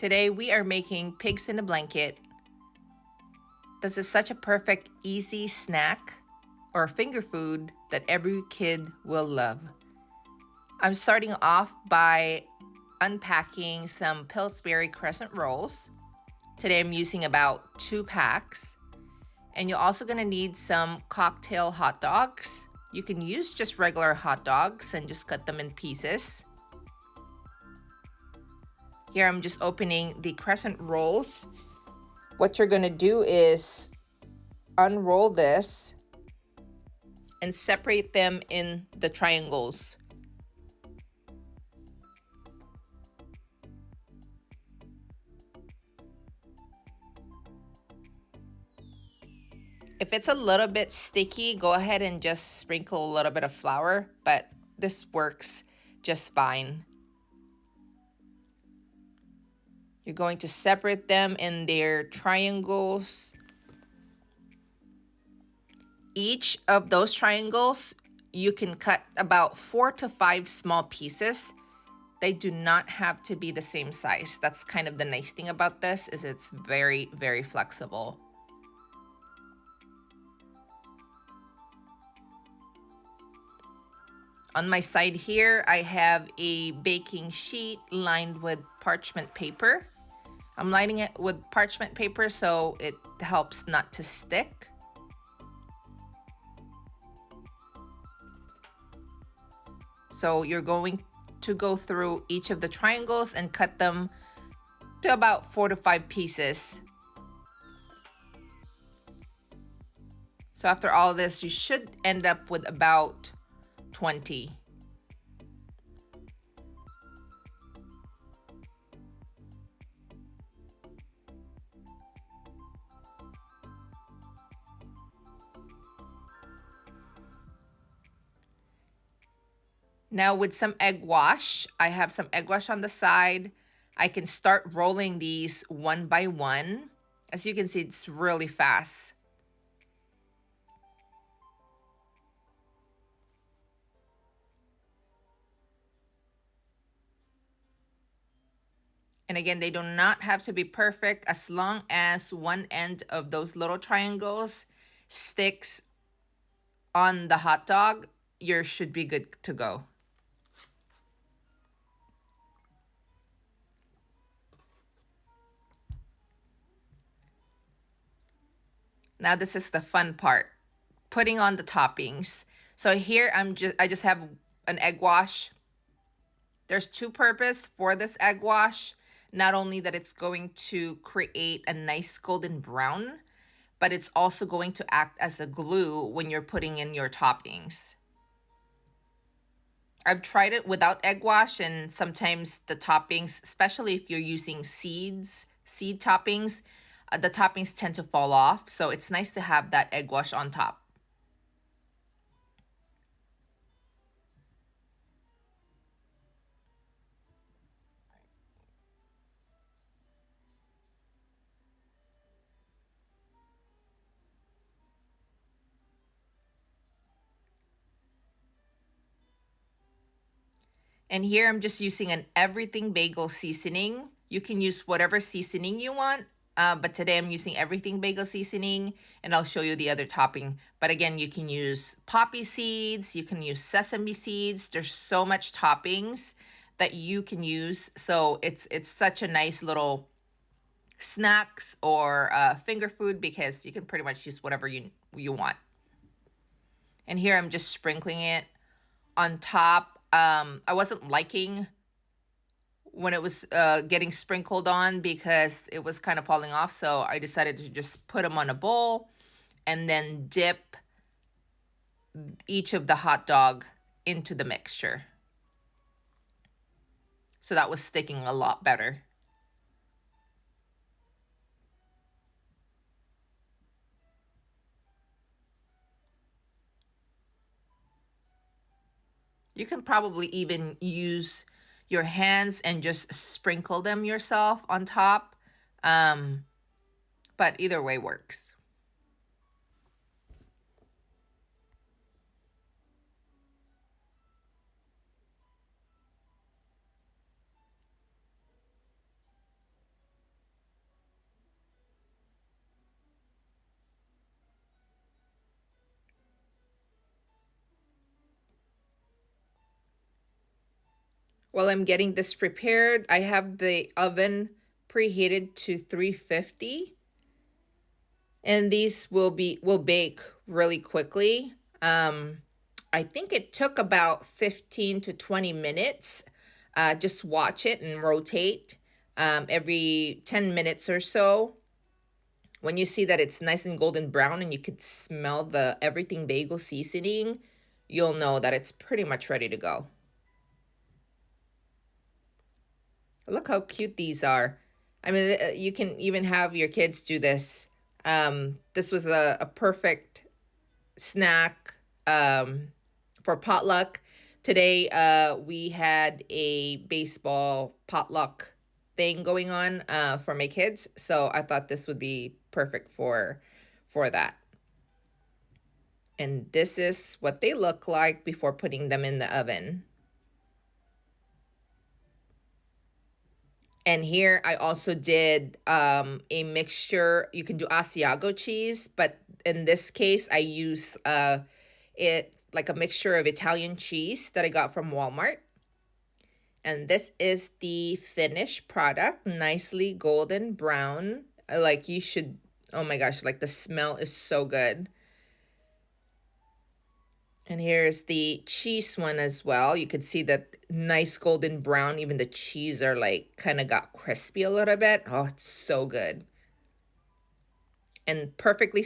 Today we are making pigs in a blanket. This is such a perfect, easy snack or finger food that every kid will love. I'm starting off by unpacking some Pillsbury Crescent rolls. Today I'm using about 2 packs. And you're also gonna need some cocktail hot dogs. You can use just regular hot dogs and just cut them in pieces. Here I'm just opening the Crescent rolls. What you're gonna do is unroll this and separate them in the triangles. If it's a little bit sticky, go ahead and just sprinkle a little bit of flour, but this works just fine. You're going to separate them in their triangles. Each of those triangles, you can cut about 4 to 5 small pieces. They do not have to be the same size. That's kind of the nice thing about this, is it's very, very flexible. On my side here, I have a baking sheet lined with parchment paper. I'm lining it with parchment paper so it helps not to stick. So you're going to go through each of the triangles and cut them to about 4 to 5 pieces. So after all this, you should end up with about 20. Now with some egg wash, I have some egg wash on the side. I can start rolling these one by one. As you can see, it's really fast. And again, they do not have to be perfect. As long as one end of those little triangles sticks on the hot dog, you should be good to go. Now this is the fun part, putting on the toppings. So here I just have an egg wash. There's 2 purposes for this egg wash. Not only that it's going to create a nice golden brown, but it's also going to act as a glue when you're putting in your toppings. I've tried it without egg wash, and sometimes the toppings, especially if you're using seed toppings, the toppings tend to fall off. So it's nice to have that egg wash on top. And here I'm just using an everything bagel seasoning. You can use whatever seasoning you want, but today I'm using everything bagel seasoning, and I'll show you the other topping. But again, you can use poppy seeds, you can use sesame seeds. There's so much toppings that you can use. So it's such a nice little snacks or finger food, because you can pretty much use whatever you want. And here I'm just sprinkling it on top. I wasn't liking when it was getting sprinkled on because it was kind of falling off. So I decided to just put them on a bowl and then dip each of the hot dog into the mixture. So that was sticking a lot better. You can probably even use your hands and just sprinkle them yourself on top. But either way works. While I'm getting this prepared, I have the oven preheated to 350, and these will bake really quickly. I think it took about 15 to 20 minutes. Just watch it and rotate every 10 minutes or so. When you see that it's nice and golden brown and you could smell the everything bagel seasoning, you'll know that it's pretty much ready to go. Look how cute these are. I mean, you can even have your kids do this. This was a perfect snack for potluck. Today, we had a baseball potluck thing going on for my kids, so I thought this would be perfect for that. And this is what they look like before putting them in the oven. And here I also did a mixture. You can do Asiago cheese, but in this case, I use it like a mixture of Italian cheese that I got from Walmart. And this is the finished product, nicely golden brown. Like you should, oh my gosh, like the smell is so good. And here's the cheese one as well. You could see that nice golden brown. Even the cheese are like kind of got crispy a little bit. Oh, it's so good. And perfectly